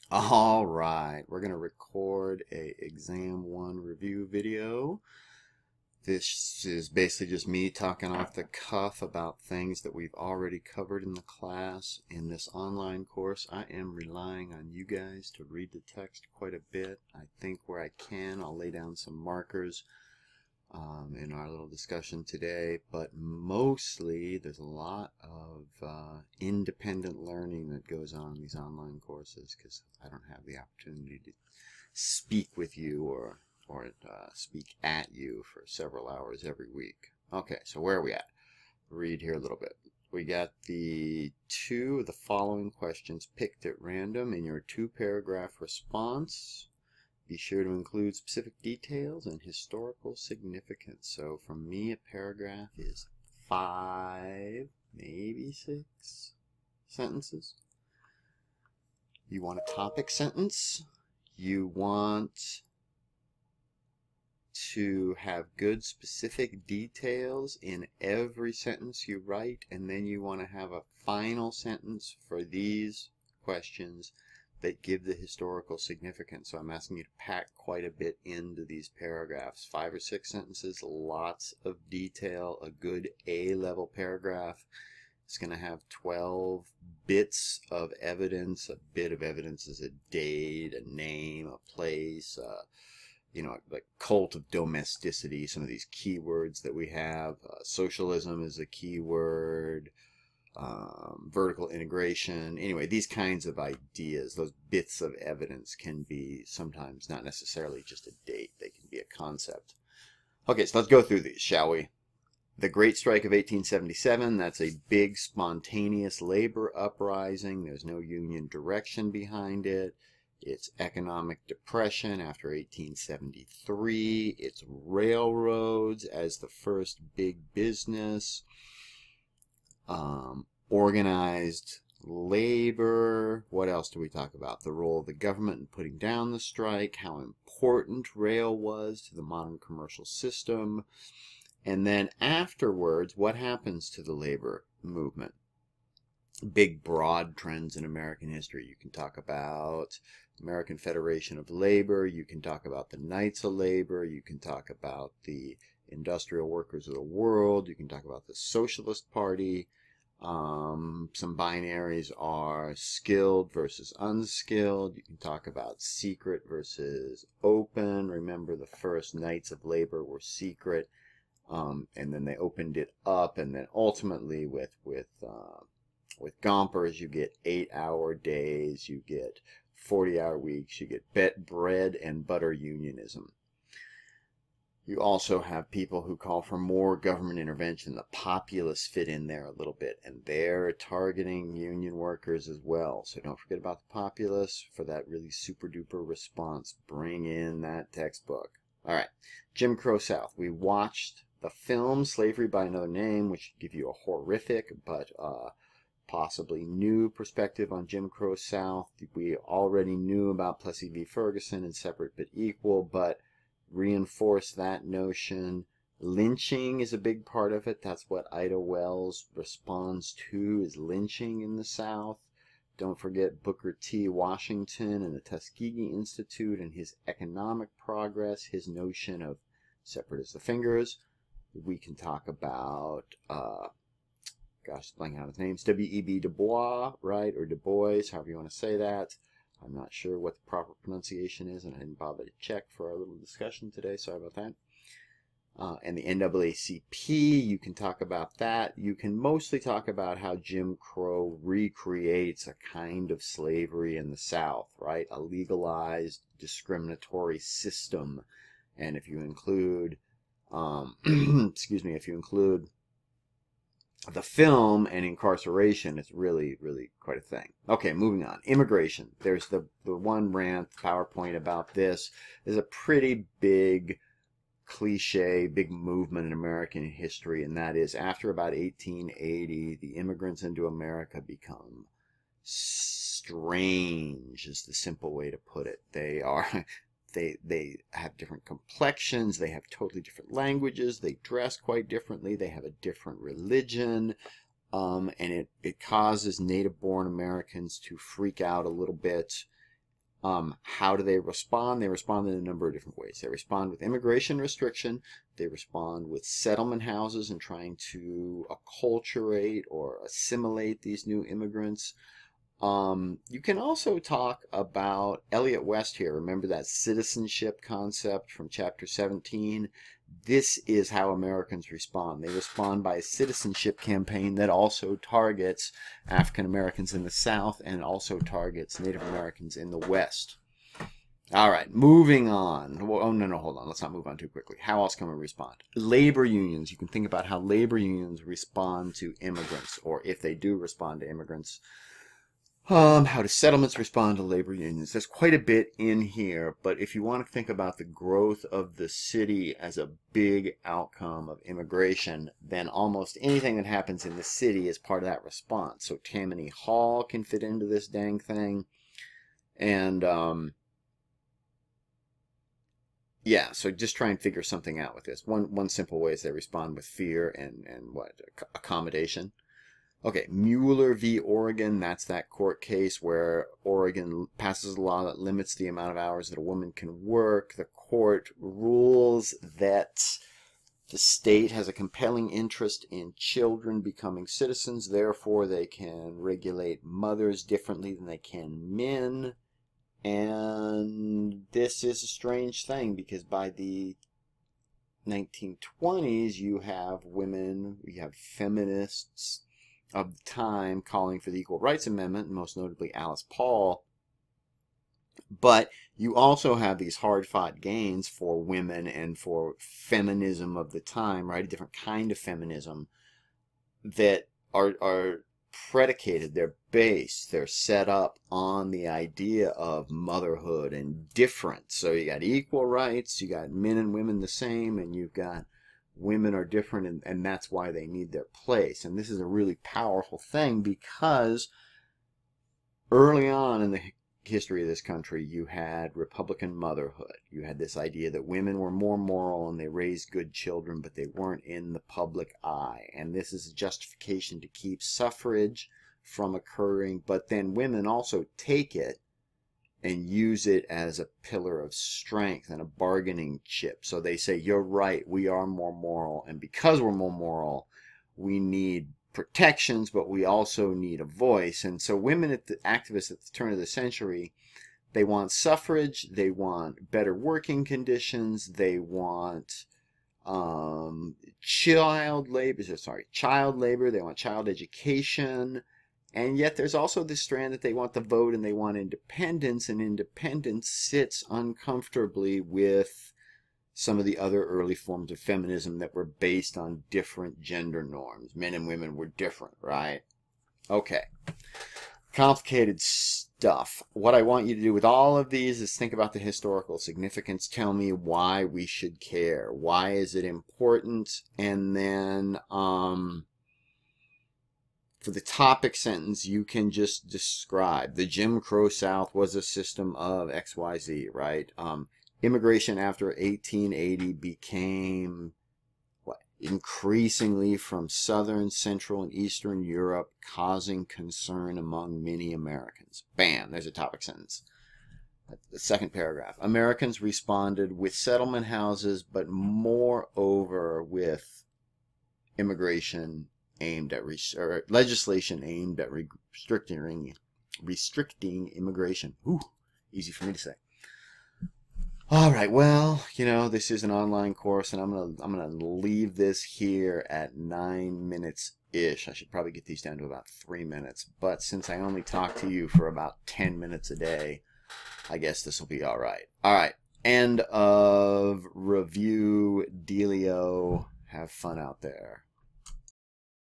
All right, we're going to record a exam one review video. This is basically just me talking off the cuff about things that we've already covered in the class. In this online course, I am relying on you guys to read the text quite a bit. I think where I can, I'll lay down some markers in our little discussion today, but mostly there's a lot of independent learning that goes on in these online courses because I don't have the opportunity to speak with you or speak at you for several hours every week. Okay, so where are we at? Read here a little bit. We got the two of the following questions picked at random in your two-paragraph response. Be sure to include specific details and historical significance. So from me, a paragraph is 5, maybe 6 sentences. You want a topic sentence. You want to have good specific details in every sentence you write, and then you want to have a final sentence for these questions that give the historical significance. So I'm asking you to pack quite a bit into these paragraphs. 5 or 6 sentences, lots of detail. A good A-level paragraph is going to have 12 bits of evidence. A bit of evidence is a date, a name, a place, like cult of domesticity, some of these keywords that we have. Socialism is a keyword. Vertical integration. Anyway, these kinds of ideas, those bits of evidence can be sometimes not necessarily just a date. They can be a concept. Okay, so let's go through these, shall we? The Great Strike of 1877, that's a big spontaneous labor uprising. There's no union direction behind it. It's economic depression after 1873. It's railroads as the first big business. Organized labor. What else do we talk about? The role of the government in putting down the strike, how important rail was to the modern commercial system, and then afterwards, what happens to the labor movement? Big broad trends in American history. You can talk about American Federation of Labor, you can talk about the Knights of Labor, you can talk about the Industrial Workers of the World, you can talk about the Socialist Party. Some binaries are skilled versus unskilled. You can talk about secret versus open. Remember, the first Knights of Labor were secret, and then they opened it up, and then ultimately with Gompers, you get 8-hour days, you get 40-hour weeks, you get bread and butter unionism. You also have people who call for more government intervention. The populists fit in there a little bit, and they're targeting union workers as well. So don't forget about the populists for that really super duper response. Bring in that textbook. All right, Jim Crow South. We watched the film Slavery by Another Name, which give you a horrific but possibly new perspective on Jim Crow South. We already knew about Plessy v. Ferguson and Separate but Equal, but reinforce that notion. Lynching is a big part of it. That's what Ida Wells responds to, is lynching in the South. Don't forget Booker T. Washington and the Tuskegee Institute and his economic progress, his notion of separate as the fingers. We can talk about, blanking out his names, W.E.B. Du Bois, right, or Du Bois, however you want to say that. I'm not sure what the proper pronunciation is, and I didn't bother to check for our little discussion today. Sorry about that. And the NAACP, you can talk about that. You can mostly talk about how Jim Crow recreates a kind of slavery in the South, right? A legalized discriminatory system. And if you include, if you include the film and incarceration, it's really, really quite a thing. Okay, moving on. Immigration. There's the one rant, PowerPoint about this. There's a pretty big cliche, big movement in American history, and that is after about 1880, the immigrants into America become strange, is the simple way to put it. They are... They have different complexions, they have totally different languages, they dress quite differently, they have a different religion, and it causes native-born Americans to freak out a little bit. How do they respond? They respond in a number of different ways. They respond with immigration restriction. They respond with settlement houses and trying to acculturate or assimilate these new immigrants. You can also talk about Elliot West here. Remember that citizenship concept from chapter 17? This is how Americans respond. They respond by a citizenship campaign that also targets African Americans in the South and also targets Native Americans in the West. All right, moving on. Oh, no, hold on. Let's not move on too quickly. How else can we respond? Labor unions. You can think about how labor unions respond to immigrants, or if they do respond to immigrants. How do settlements respond to labor unions? There's quite a bit in here, but if you want to think about the growth of the city as a big outcome of immigration, then almost anything that happens in the city is part of that response. So Tammany Hall can fit into this dang thing. And, yeah, so just try and figure something out with this. One simple way is they respond with fear and what? Accommodation. Okay, Mueller v. Oregon, that's that court case where Oregon passes a law that limits the amount of hours that a woman can work. The court rules that the state has a compelling interest in children becoming citizens, therefore they can regulate mothers differently than they can men. And this is a strange thing because by the 1920s you have women, you have feminists of the time calling for the Equal Rights Amendment, most notably Alice Paul. But you also have these hard-fought gains for women and for feminism of the time, right? A different kind of feminism that are predicated, they're based, they're set up on the idea of motherhood and difference. So you got equal rights, you got men and women the same, and you've got women are different, and that's why they need their place. And this is a really powerful thing because early on in the history of this country, you had Republican motherhood. You had this idea that women were more moral and they raised good children, but they weren't in the public eye. And this is a justification to keep suffrage from occurring, but then women also take it and use it as a pillar of strength and a bargaining chip. So they say, you're right, we are more moral, and because we're more moral, we need protections, but we also need a voice. And so women, activists at the turn of the century, they want suffrage, they want better working conditions, they want child labor, they want child education. And yet there's also this strand that they want the vote and they want independence, and independence sits uncomfortably with some of the other early forms of feminism that were based on different gender norms. Men and women were different, right? Okay. Complicated stuff. What I want you to do with all of these is think about the historical significance. Tell me why we should care. Why is it important? And then, for the topic sentence, you can just describe the Jim Crow South was a system of XYZ, right? Immigration after 1880 became increasingly from Southern, Central, and Eastern Europe, causing concern among many Americans. Bam, there's a topic sentence. The second paragraph. Americans responded with settlement houses, but moreover with immigration aimed at legislation aimed at restricting immigration. Ooh, easy for me to say. All right, well, this is an online course, and I'm gonna leave this here at 9 minutes ish. I should probably get these down to about 3 minutes, but since I only talk to you for about 10 minutes a day, I guess this will be all right. All right, end of review. Dealio. Have fun out there.